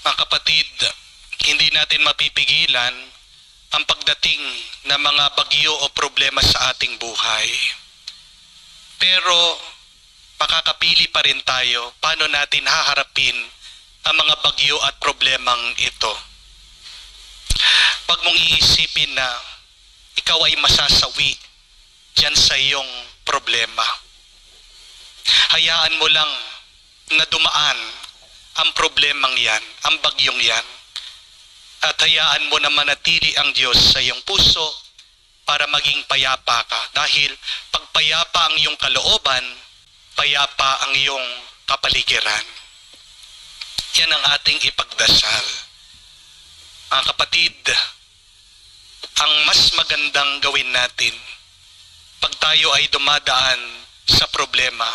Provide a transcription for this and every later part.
Mga kapatid, hindi natin mapipigilan ang pagdating ng mga bagyo o problema sa ating buhay. Pero makakapili pa rin tayo paano natin haharapin ang mga bagyo at problemang ito. Pag mong iisipin na ikaw ay masasawi dyan sa iyong problema, hayaan mo lang na dumaan ang problemang yan, ang bagyong yan, at hayaan mo na manatili ang Diyos sa iyong puso para maging payapa ka. Dahil pag payapa ang iyong kalooban, payapa ang iyong kapaligiran. Yan ang ating ipagdasal. Mga kapatid, ang mas magandang gawin natin pag tayo ay dumadaan sa problema,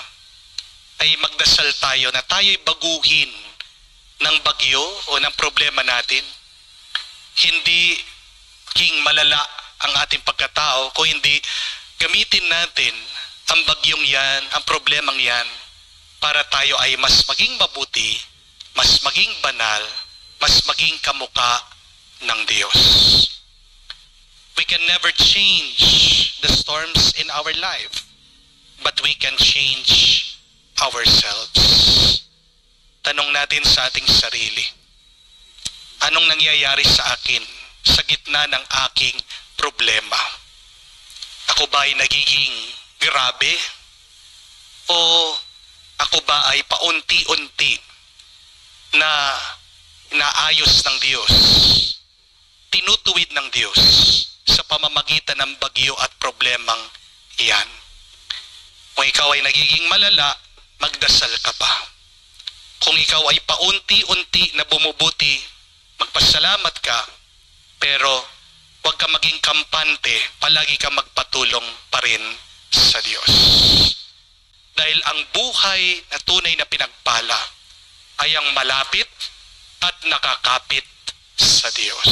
ay magdasal tayo na tayo'y baguhin ng bagyo o ng problema natin. Hindi king malala ang ating pagkatao, kung hindi gamitin natin ang bagyong yan, ang problemang yan, para tayo ay mas maging mabuti, mas maging banal, mas maging kamukha ng Diyos. We can never change the storms in our life, but we can change ourselves. Tanong natin sa ating sarili, anong nangyayari sa akin sa gitna ng aking problema? Ako ba ay nagiging grabe? O ako ba ay paunti-unti na inaayos ng Diyos, tinutuwid ng Diyos sa pamamagitan ng bagyo at problemang iyan? Kung ikaw ay nagiging malala, magdasal ka pa. Kung ikaw ay paunti-unti na bumubuti, magpasalamat ka, pero huwag ka maging kampante, palagi ka magpatulong pa rin sa Diyos. Dahil ang buhay na tunay na pinagpala ay ang malapit at nakakapit sa Diyos.